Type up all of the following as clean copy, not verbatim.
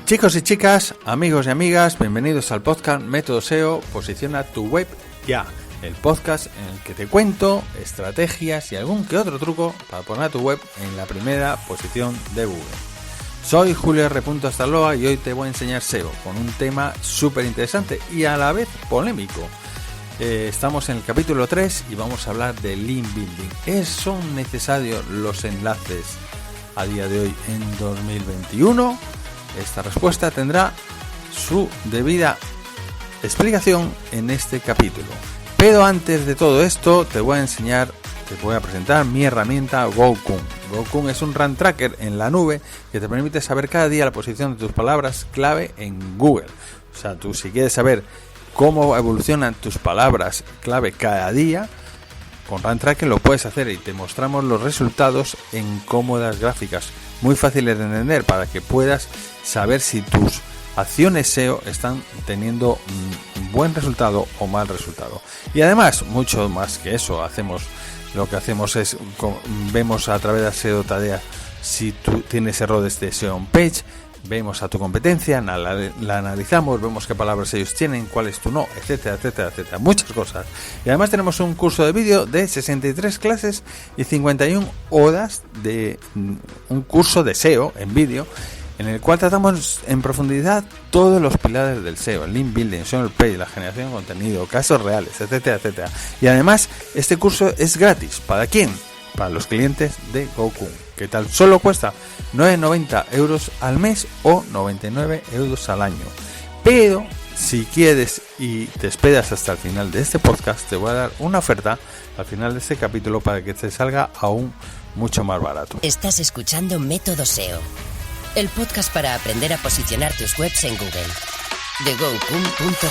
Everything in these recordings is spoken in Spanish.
Chicos y chicas, amigos y amigas, bienvenidos al podcast Método SEO, posiciona tu web ya. El podcast en el que te cuento estrategias y algún que otro truco para poner a tu web en la primera posición de Google. Soy Julio R. Astaloa y hoy te voy a enseñar SEO con un tema súper interesante y a la vez polémico. Estamos en el capítulo 3 y vamos a hablar de link building. ¿Son necesarios los enlaces a día de hoy en 2021? Esta respuesta tendrá su debida explicación en este capítulo. Pero antes de todo esto te voy a presentar mi herramienta GoKun. GoKun es un rank tracker en la nube que te permite saber cada día la posición de tus palabras clave en Google. O sea, tú si quieres saber cómo evolucionan tus palabras clave cada día, con rank tracker lo puedes hacer y te mostramos los resultados en cómodas gráficas muy fáciles de entender para que puedas saber si tus acciones SEO están teniendo un buen resultado o mal resultado. Y además, mucho más que eso, lo que hacemos es vemos a través de SEO Tarea si tú tienes errores de SEO on page, vemos a tu competencia, la analizamos, vemos qué palabras ellos tienen, cuáles tú no, etcétera, etcétera, etcétera, muchas cosas. Y además tenemos un curso de vídeo de 63 clases y 51 horas de un curso de SEO en vídeo, en el cual tratamos en profundidad todos los pilares del SEO, el link building, social page, la generación de contenido, casos reales, etcétera, etcétera. Y además este curso es gratis. ¿Para quién? Para los clientes de GoKun, que tal solo cuesta 9,90 euros al mes o 99 euros al año. Pero si quieres y te esperas hasta el final de este podcast, te voy a dar una oferta al final de este capítulo para que te salga aún mucho más barato. Estás escuchando Método SEO, el podcast para aprender a posicionar tus webs en Google, de GoKun.com.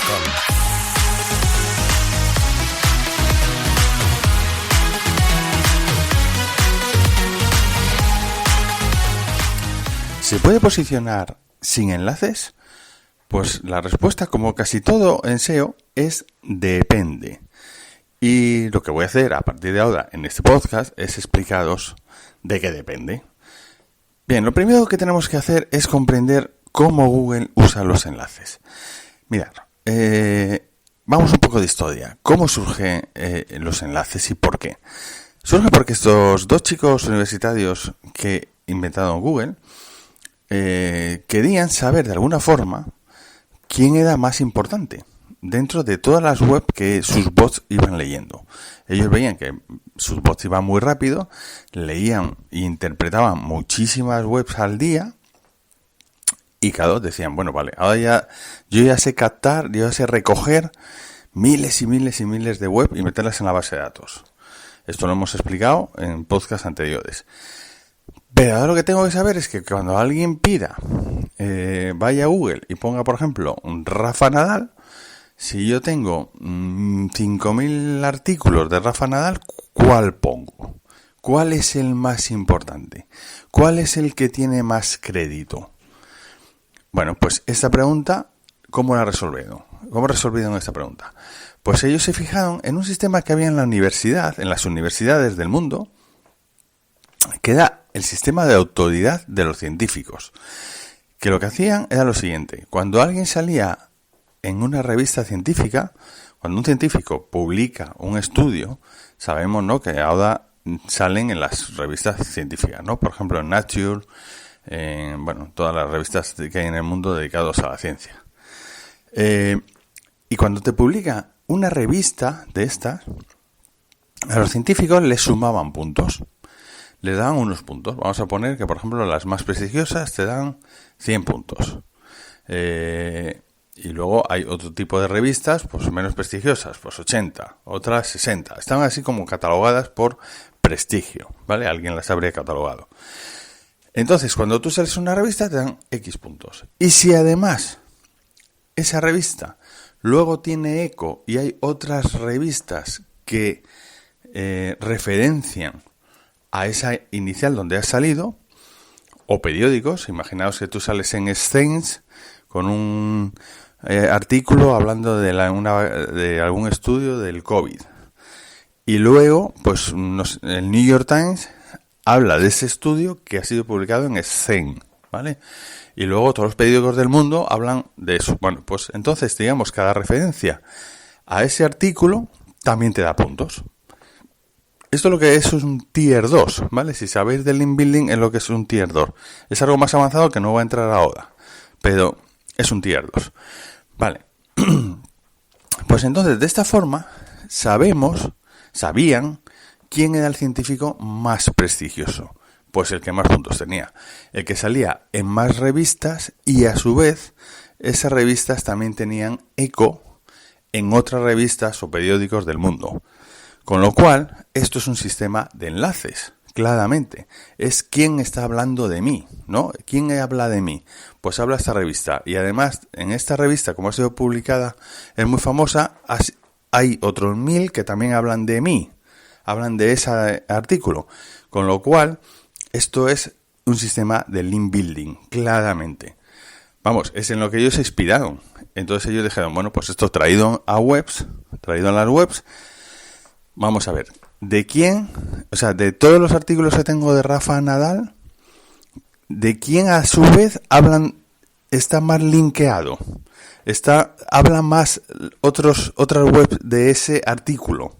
¿Se puede posicionar sin enlaces? Pues la respuesta, como casi todo en SEO, es depende. Y lo que voy a hacer a partir de ahora en este podcast es explicaros de qué depende. Bien, lo primero que tenemos que hacer es comprender cómo Google usa los enlaces. Mirad, vamos un poco de historia. ¿Cómo surgen los enlaces y por qué? Surge porque estos dos chicos universitarios que inventaron Google querían saber de alguna forma quién era más importante dentro de todas las webs que sus bots iban leyendo. Ellos veían que sus bots iban muy rápido, leían e interpretaban muchísimas webs al día y claro, decían, bueno, vale, ahora yo ya sé captar, yo ya sé recoger miles y miles y miles de web y meterlas en la base de datos. Esto lo hemos explicado en podcasts anteriores. Pero ahora lo que tengo que saber es que cuando alguien pida, vaya a Google y ponga, por ejemplo, un Rafa Nadal, si yo tengo 5.000 artículos de Rafa Nadal, ¿cuál pongo? ¿Cuál es el más importante? ¿Cuál es el que tiene más crédito? Bueno, pues esta pregunta, ¿cómo la resolvieron? ¿Cómo resolvieron esta pregunta? Pues ellos se fijaron en un sistema que había en la universidad, en las universidades del mundo, que era el sistema de autoridad de los científicos, que lo que hacían era lo siguiente: cuando alguien salía en una revista científica, cuando un científico publica un estudio, sabemos, ¿no?, que ahora salen en las revistas científicas, ¿no? Por ejemplo, en Nature, todas las revistas que hay en el mundo dedicados a la ciencia. Y cuando te publica una revista de estas, a los científicos les sumaban puntos. Le daban unos puntos. Vamos a poner que, por ejemplo, las más prestigiosas te dan 100 puntos. Y luego hay otro tipo de revistas, pues menos prestigiosas, pues 80, otras 60. Están así como catalogadas por prestigio, ¿vale? Alguien las habría catalogado. Entonces, cuando tú sales una revista, te dan X puntos. Y si además esa revista luego tiene eco y hay otras revistas que referencian a esa inicial donde has salido, o periódicos, imaginaos que tú sales en Science con un artículo hablando de algún estudio del COVID, y luego el New York Times habla de ese estudio que ha sido publicado en Science, ¿vale? Y luego todos los periódicos del mundo hablan de eso. Bueno, pues entonces, digamos, cada referencia a ese artículo también te da puntos. Esto lo que es un tier 2, ¿vale? Si sabéis del link building, es lo que es un tier 2. Es algo más avanzado que no va a entrar ahora, pero es un tier 2. Vale. Pues entonces, de esta forma, sabían quién era el científico más prestigioso. Pues el que más puntos tenía. El que salía en más revistas y a su vez, esas revistas también tenían eco en otras revistas o periódicos del mundo. Con lo cual, esto es un sistema de enlaces, claramente. Es quién está hablando de mí, ¿no? ¿Quién habla de mí? Pues habla esta revista. Y además, en esta revista, como ha sido publicada, es muy famosa, hay otros 1000 que también hablan de mí, hablan de ese artículo. Con lo cual, esto es un sistema de link building, claramente. Vamos, es en lo que ellos se inspiraron. Entonces ellos dijeron, bueno, pues esto traído a las webs, vamos a ver, ¿de quién? O sea, de todos los artículos que tengo de Rafa Nadal, ¿de quién a su vez está más linkeado? Hablan más otras webs de ese artículo.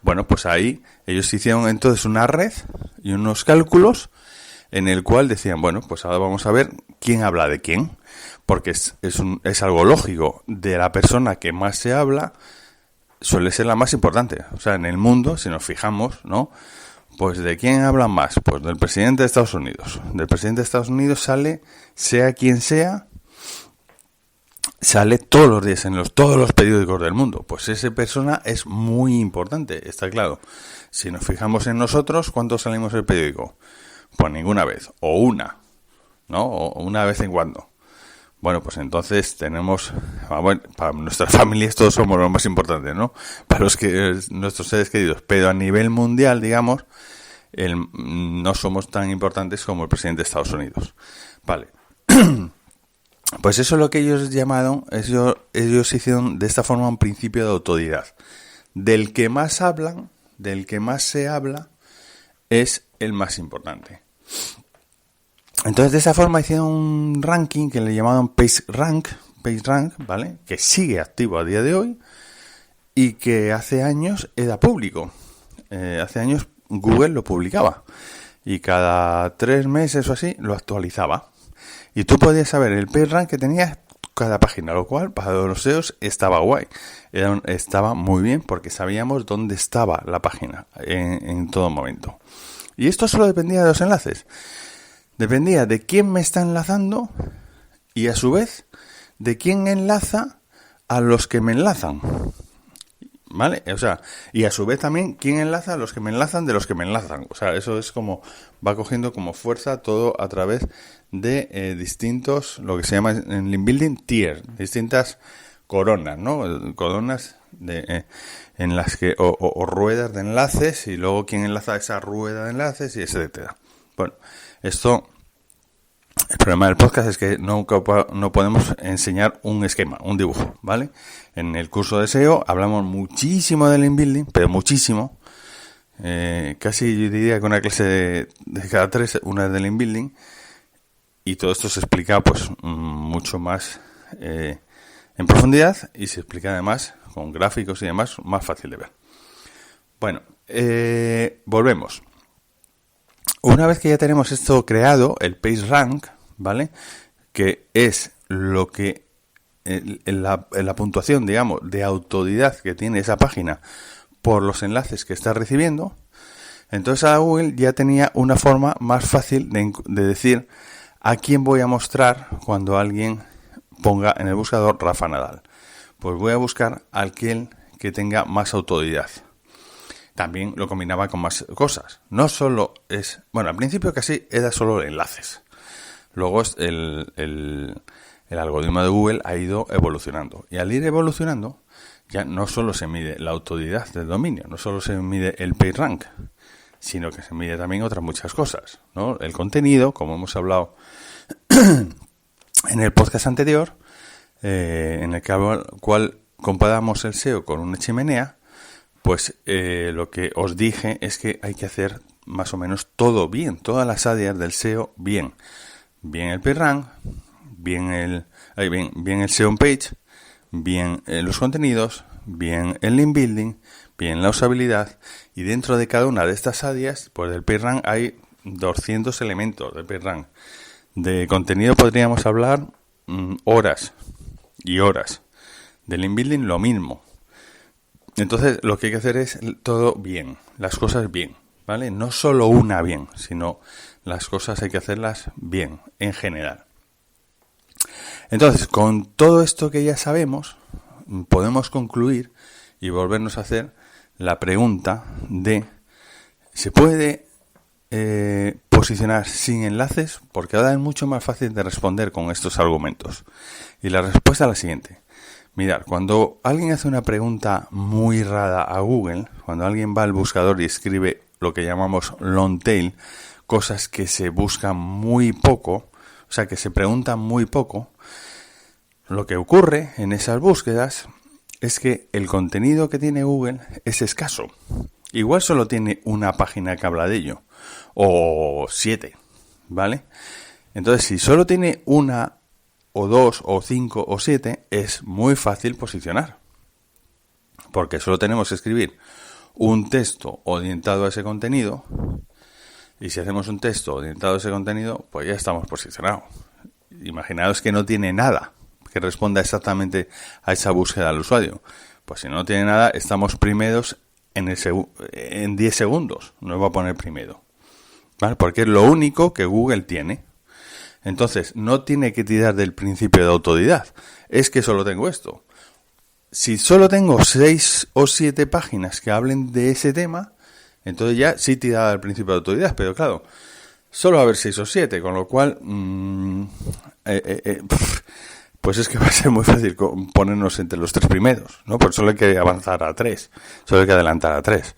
Bueno, pues ahí ellos hicieron entonces una red y unos cálculos en el cual decían, bueno, pues ahora vamos a ver quién habla de quién, porque es algo lógico. De la persona que más se habla suele ser la más importante. O sea, en el mundo, si nos fijamos, ¿no? Pues ¿de quién hablan más? Pues del presidente de Estados Unidos. Del presidente de Estados Unidos sale, sea quien sea, sale todos los días en todos los periódicos del mundo. Pues esa persona es muy importante, está claro. Si nos fijamos en nosotros, ¿cuántos salimos en el periódico? Pues ninguna vez, o una, ¿no? O una vez en cuando. Bueno, pues entonces tenemos, bueno, para nuestras familias todos somos los más importantes, ¿no? Para nuestros seres queridos. Pero a nivel mundial, digamos, no somos tan importantes como el presidente de Estados Unidos. Vale. Pues eso es lo que ellos llamaron, ellos hicieron de esta forma un principio de autoridad. Del que más hablan, del que más se habla, es el más importante. Entonces de esa forma hicieron un ranking que le llamaban PageRank, ¿vale? Que sigue activo a día de hoy y que hace años era público. Hace años Google lo publicaba y cada 3 meses o así lo actualizaba. Y tú podías saber el PageRank que tenía cada página, lo cual para los SEOs estaba guay. Estaba muy bien porque sabíamos dónde estaba la página en todo momento. Y esto solo dependía de los enlaces. Dependía de quién me está enlazando y a su vez de quién enlaza a los que me enlazan. ¿Vale? O sea, y a su vez también quién enlaza a los que me enlazan de los que me enlazan. O sea, eso es como, va cogiendo como fuerza todo a través de distintos, lo que se llama en link building, tier, distintas coronas, ¿no? Coronas en las que, o ruedas de enlaces, y luego quién enlaza esa rueda de enlaces, y etcétera. Bueno, esto, el problema del podcast es que no podemos enseñar un esquema, un dibujo, ¿vale? En el curso de SEO hablamos muchísimo de link building, pero muchísimo. Casi yo diría que una clase de cada 3, una es de link building, y todo esto se explica pues mucho más en profundidad, y se explica además con gráficos y demás, más fácil de ver. Bueno, volvemos. Una vez que ya tenemos esto creado, el PageRank, ¿vale? Que es lo que la puntuación, digamos, de autoridad que tiene esa página por los enlaces que está recibiendo. Entonces a Google ya tenía una forma más fácil de decir a quién voy a mostrar cuando alguien ponga en el buscador Rafa Nadal. Pues voy a buscar a aquel que tenga más autoridad. También lo combinaba con más cosas. No solo es... Bueno, al principio casi era solo enlaces. Luego el algoritmo de Google ha ido evolucionando. Y al ir evolucionando, ya no solo se mide la autoridad del dominio, no solo se mide el PageRank, sino que se mide también otras muchas cosas, ¿no? El contenido, como hemos hablado en el podcast anterior, en el cual comparamos el SEO con una chimenea. Pues lo que os dije es que hay que hacer más o menos todo bien, todas las áreas del SEO bien. Bien el PageRank, bien el SEO page, bien los contenidos, bien el link building, bien la usabilidad, y dentro de cada una de estas áreas, pues del PageRank hay 200 elementos del PageRank. De contenido podríamos hablar horas y horas. Del link building lo mismo. Entonces lo que hay que hacer es todo bien, las cosas bien, ¿vale? No solo una bien, sino las cosas hay que hacerlas bien, en general. Entonces, con todo esto que ya sabemos, podemos concluir y volvernos a hacer la pregunta de ¿se puede posicionar sin enlaces? Porque ahora es mucho más fácil de responder con estos argumentos. Y la respuesta es la siguiente. Mirad, cuando alguien hace una pregunta muy rara a Google, cuando alguien va al buscador y escribe lo que llamamos long tail, cosas que se buscan muy poco, o sea, que se preguntan muy poco, lo que ocurre en esas búsquedas es que el contenido que tiene Google es escaso. Igual solo tiene una página que habla de ello, o 7, ¿vale? Entonces, si solo tiene una, o 2, o 5, o 7, es muy fácil posicionar. Porque solo tenemos que escribir un texto orientado a ese contenido, y si hacemos un texto orientado a ese contenido, pues ya estamos posicionados. Imaginaos que no tiene nada que responda exactamente a esa búsqueda del usuario. Pues si no tiene nada, estamos primeros en 10 segundos. No va a poner primero, ¿vale? Porque es lo único que Google tiene. Entonces, no tiene que tirar del principio de autoridad. Es que solo tengo esto. Si solo tengo 6 o 7 páginas que hablen de ese tema, entonces ya sí tira del principio de autoridad. Pero claro, solo va a haber 6 o 7, con lo cual pues es que va a ser muy fácil ponernos entre los 3 primeros, ¿no? Por solo hay que avanzar a 3, solo hay que adelantar a 3.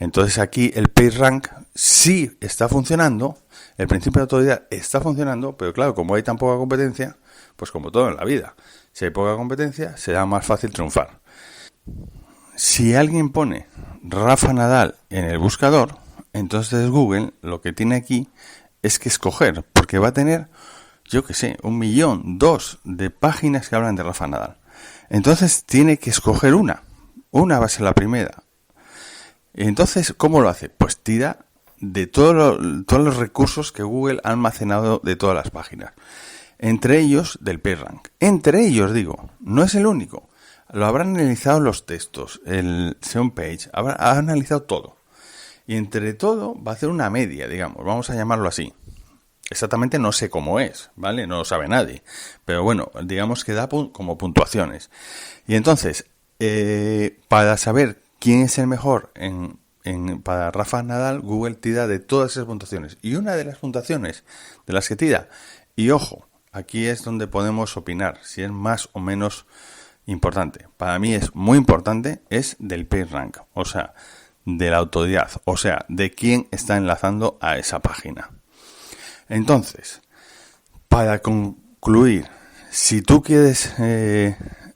Entonces aquí el PageRank sí está funcionando, el principio de autoridad está funcionando, pero claro, como hay tan poca competencia, pues como todo en la vida, si hay poca competencia, será más fácil triunfar. Si alguien pone Rafa Nadal en el buscador, entonces Google lo que tiene aquí es que escoger, porque va a tener, yo qué sé, 1 millón, 2 de páginas que hablan de Rafa Nadal. Entonces tiene que escoger una va a ser la primera. Entonces, ¿cómo lo hace? Pues tira de todos los recursos que Google ha almacenado de todas las páginas. Entre ellos del PageRank. Entre ellos, digo, no es el único. Lo habrán analizado los textos, el SEO page, ha analizado todo. Y entre todo va a hacer una media, digamos, vamos a llamarlo así. Exactamente no sé cómo es, ¿vale? No lo sabe nadie. Pero bueno, digamos que da como puntuaciones. Y entonces, para saber quién es el mejor para Rafa Nadal, Google tira de todas esas puntuaciones. Y una de las puntuaciones de las que tira, y ojo, aquí es donde podemos opinar si es más o menos importante. Para mí es muy importante, es del PageRank, o sea, de la autoridad, o sea, de quién está enlazando a esa página. Entonces, para concluir, si tú quieres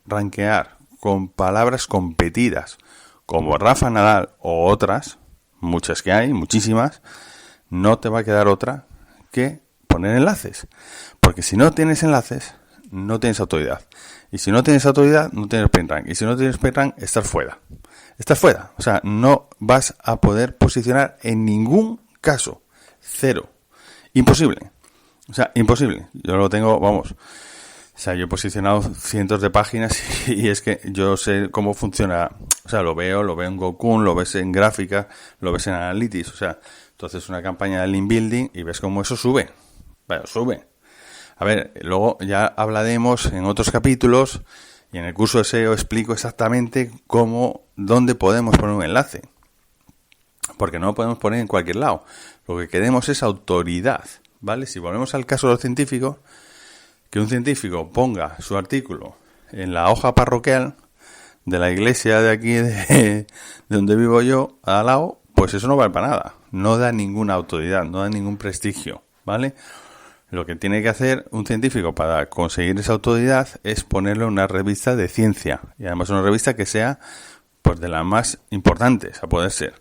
rankear con palabras competidas como Rafa Nadal o otras, muchas que hay, muchísimas, no te va a quedar otra que poner enlaces. Porque si no tienes enlaces, no tienes autoridad. Y si no tienes autoridad, no tienes PageRank. Y si no tienes PageRank, estás fuera. Estás fuera. O sea, no vas a poder posicionar en ningún caso. 0. Imposible. O sea, imposible. Yo lo tengo, vamos. O sea, yo he posicionado cientos de páginas y es que yo sé cómo funciona. O sea, lo veo en GoCun, lo ves en gráfica, lo ves en Analytics. O sea, tú haces una campaña de link building y ves cómo eso sube. Bueno, sube. A ver, luego ya hablaremos en otros capítulos y en el curso de SEO explico exactamente dónde podemos poner un enlace. Porque no lo podemos poner en cualquier lado. Lo que queremos es autoridad, ¿vale? Si volvemos al caso de los científicos, que un científico ponga su artículo en la hoja parroquial de la iglesia de aquí, de donde vivo yo, al lado, pues eso no vale para nada. No da ninguna autoridad, no da ningún prestigio, ¿vale? Lo que tiene que hacer un científico para conseguir esa autoridad es ponerlo en una revista de ciencia. Y además una revista que sea pues de las más importantes, a poder ser.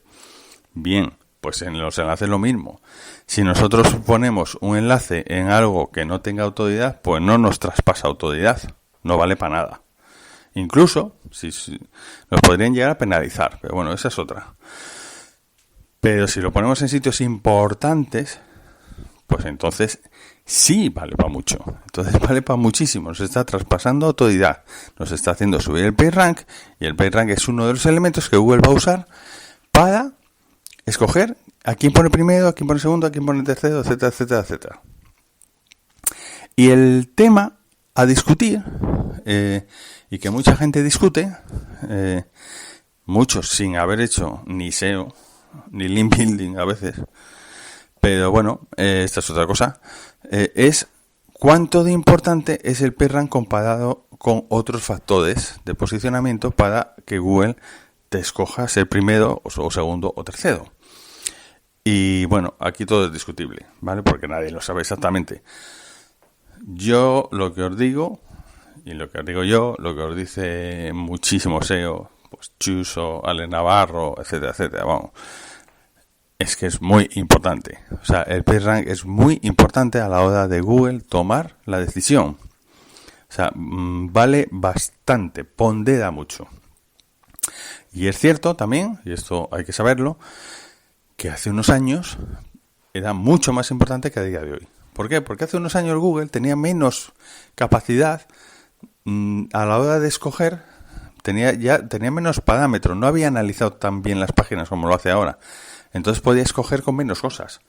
Bien, Pues en los enlaces lo mismo. Si nosotros ponemos un enlace en algo que no tenga autoridad, pues no nos traspasa autoridad. No vale para nada. Incluso, si nos podrían llegar a penalizar. Pero bueno, esa es otra. Pero si lo ponemos en sitios importantes, pues entonces sí vale para mucho. Entonces vale para muchísimo. Nos está traspasando autoridad. Nos está haciendo subir el PageRank. Y el PageRank es uno de los elementos que Google va a usar para escoger a quién pone primero, a quién pone segundo, a quién pone tercero, etcétera, etcétera, etcétera. Y el tema a discutir, y que mucha gente discute, muchos sin haber hecho ni SEO, ni link building a veces, pero bueno, esta es otra cosa, es cuánto de importante es el PageRank comparado con otros factores de posicionamiento para que Google te escoja ser primero o segundo o tercero. Y bueno, aquí todo es discutible, ¿vale? Porque nadie lo sabe exactamente. Yo lo que os digo, y lo que os digo yo, lo que os dice muchísimo SEO, pues Chuso, Ale Navarro, etcétera, etcétera, vamos, es que es muy importante. O sea, el PageRank es muy importante a la hora de Google tomar la decisión. O sea, vale bastante, pondera mucho. Y es cierto también, y esto hay que saberlo, que hace unos años era mucho más importante que a día de hoy. ¿Por qué? Porque hace unos años Google tenía menos capacidad a la hora de escoger, tenía menos parámetros, no había analizado tan bien las páginas como lo hace ahora. Entonces podía escoger con menos cosas.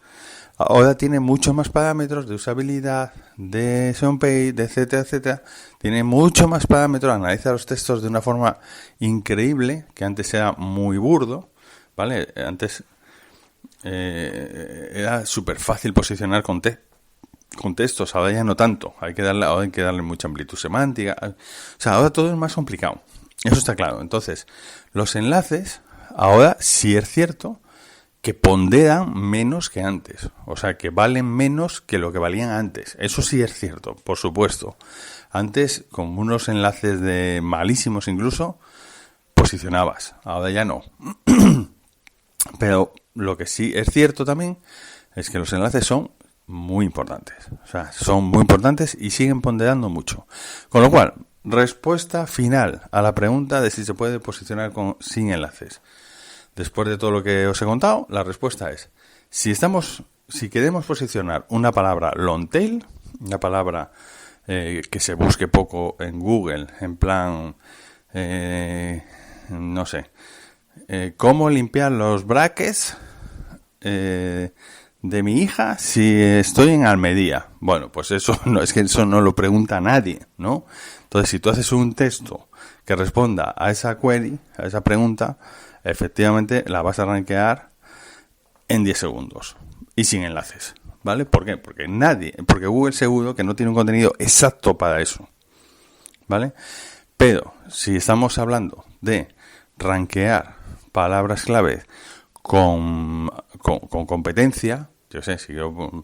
Ahora tiene muchos más parámetros de usabilidad, de SEO page, de etcétera, etcétera. Tiene mucho más parámetros, analiza los textos de una forma increíble, que antes era muy burdo, ¿vale? Antes era súper fácil posicionar con textos, ahora ya no tanto. Ahora hay que darle mucha amplitud semántica. O sea, ahora todo es más complicado. Eso está claro. Entonces, los enlaces, ahora sí es cierto que ponderan menos que antes, o sea, que valen menos que lo que valían antes. Eso sí es cierto, por supuesto. Antes, con unos enlaces de malísimos incluso, posicionabas. Ahora ya no. Pero lo que sí es cierto también es que los enlaces son muy importantes. O sea, son muy importantes y siguen ponderando mucho. Con lo cual, respuesta final a la pregunta de si se puede posicionar sin enlaces. Después de todo lo que os he contado, la respuesta es, si queremos posicionar una palabra long tail, una palabra que se busque poco en Google, en plan, no sé, cómo limpiar los brackets de mi hija si estoy en Almería. Bueno, pues eso no lo pregunta nadie, ¿no? Entonces, si tú haces un texto que responda a esa query, a esa pregunta, efectivamente la vas a rankear en 10 segundos y sin enlaces, ¿vale? ¿Por qué? Porque Google seguro que no tiene un contenido exacto para eso, ¿vale? Pero si estamos hablando de rankear palabras clave con competencia, yo sé, si quiero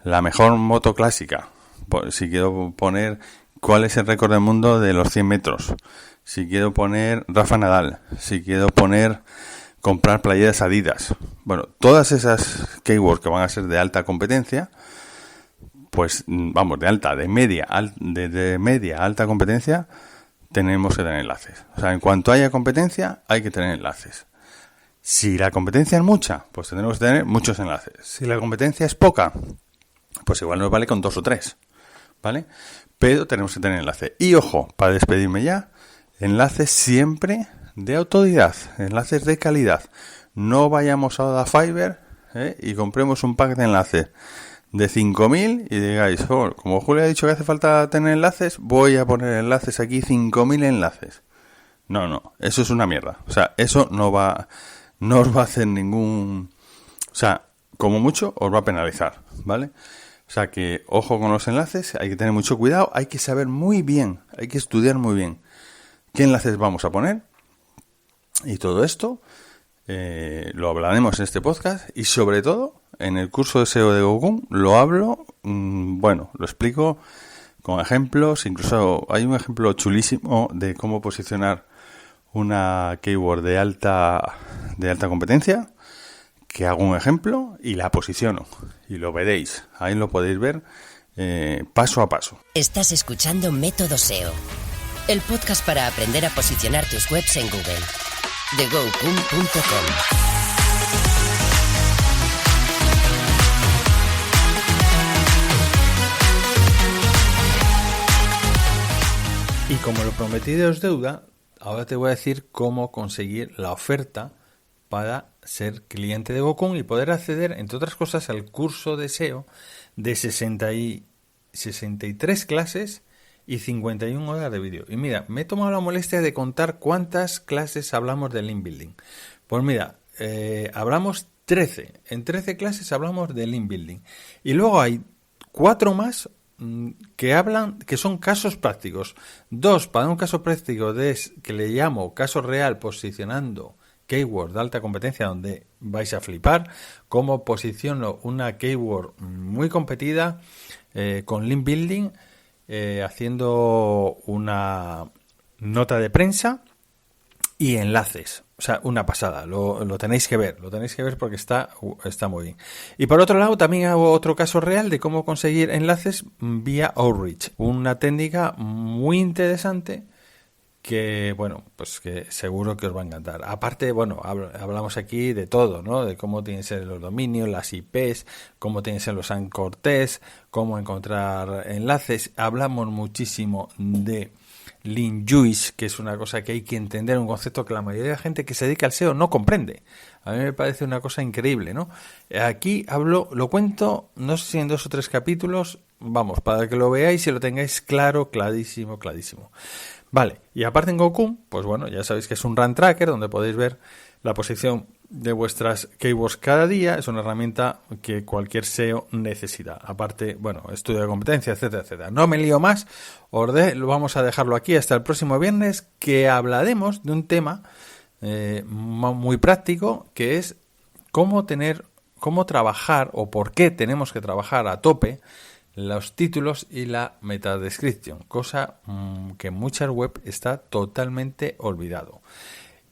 la mejor moto clásica, si quiero poner cuál es el récord del mundo de los 100 metros, si quiero poner Rafa Nadal, si quiero poner comprar playeras Adidas, bueno, todas esas keywords que van a ser de alta competencia, pues vamos, de media a alta competencia, tenemos que tener enlaces. O sea, en cuanto haya competencia, hay que tener enlaces. Si la competencia es mucha, pues tendremos que tener muchos enlaces. Si la competencia es poca, pues igual nos vale con 2 o 3, ¿vale? Pero tenemos que tener enlace. Y ojo, para despedirme ya, enlaces siempre de autoridad, enlaces de calidad. No vayamos ahora a Fiverr y compremos un pack de enlaces de 5.000 y digáis, como Julio ha dicho que hace falta tener enlaces, voy a poner enlaces aquí, 5.000 enlaces. No, eso es una mierda. O sea, eso no os va a hacer ningún... O sea, como mucho os va a penalizar, ¿vale? O sea que, ojo con los enlaces, hay que tener mucho cuidado, hay que saber muy bien, hay que estudiar muy bien qué enlaces vamos a poner. Y todo esto lo hablaremos en este podcast y sobre todo en el curso de SEO de GoComm lo hablo, lo explico con ejemplos, incluso hay un ejemplo chulísimo de cómo posicionar una keyword de alta competencia que hago un ejemplo y la posiciono. Y lo veréis. Ahí lo podéis ver paso a paso. Estás escuchando Método SEO, el podcast para aprender a posicionar tus webs en Google. De GoCum.com. Y como lo prometido es deuda, ahora te voy a decir cómo conseguir la oferta para ser cliente de GoCum y poder acceder, entre otras cosas, al curso de SEO de 63 clases y 51 horas de vídeo. Y mira, me he tomado la molestia de contar cuántas clases hablamos de link building. Pues mira, hablamos 13. En 13 clases hablamos de link building. Y luego hay 4 más que son casos prácticos. 2 para un caso práctico que le llamo caso real posicionando keyword de alta competencia, donde vais a flipar cómo posiciono una keyword muy competida con link building, haciendo una nota de prensa y enlaces. O sea, una pasada, lo tenéis que ver porque está muy bien. Y por otro lado, también hago otro caso real de cómo conseguir enlaces vía Outreach, una técnica muy interesante que, bueno, pues que seguro que os va a encantar. Aparte, bueno, hablamos aquí de todo, ¿no? De cómo tienen que ser los dominios, las IPs, cómo tienen que ser los anchor tests, cómo encontrar enlaces. Hablamos muchísimo de link juice, que es una cosa que hay que entender, un concepto que la mayoría de la gente que se dedica al SEO no comprende. A mí me parece una cosa increíble, ¿no? Aquí lo cuento, no sé si en 2 o 3 capítulos, vamos, para que lo veáis y lo tengáis claro, clarísimo. Vale, y aparte en GoCum, pues bueno, ya sabéis que es un run tracker donde podéis ver la posición de vuestras keywords cada día. Es una herramienta que cualquier SEO necesita. Aparte, bueno, estudio de competencia, etcétera. No me lío más, vamos a dejarlo aquí hasta el próximo viernes, que hablaremos de un tema muy práctico, que es cómo trabajar o por qué tenemos que trabajar a tope los títulos y la metadescripción, cosa que en muchas webs está totalmente olvidado.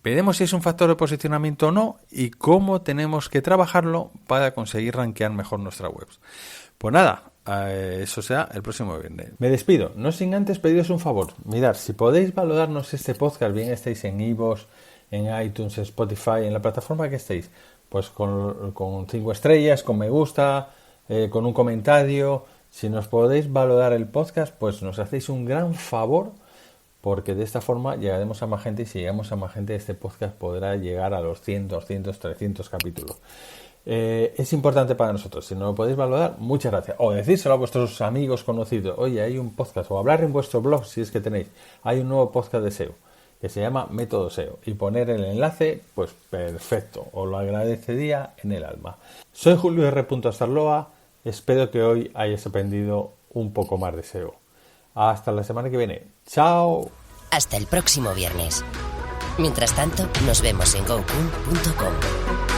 Veremos si es un factor de posicionamiento o no y cómo tenemos que trabajarlo para conseguir rankear mejor nuestras webs. Pues nada, eso será el próximo viernes. Me despido, no sin antes pediros un favor. Mirad, si podéis valorarnos este podcast, bien estéis en iVoox, en iTunes, Spotify, en la plataforma que estéis, pues con 5 estrellas, con me gusta, con un comentario. Si nos podéis valorar el podcast, pues nos hacéis un gran favor, porque de esta forma llegaremos a más gente, y si llegamos a más gente, este podcast podrá llegar a los 100, 200, 300 capítulos. Es importante para nosotros. Si nos lo podéis valorar, muchas gracias. O decírselo a vuestros amigos conocidos. Oye, hay un podcast. O hablar en vuestro blog, si es que tenéis. Hay un nuevo podcast de SEO que se llama Método SEO. Y poner el enlace, pues perfecto. Os lo agradecería en el alma. Soy Julio R. Astarloa. Espero que hoy hayas aprendido un poco más de SEO. Hasta la semana que viene. ¡Chao! Hasta el próximo viernes. Mientras tanto, nos vemos en GoCum.com.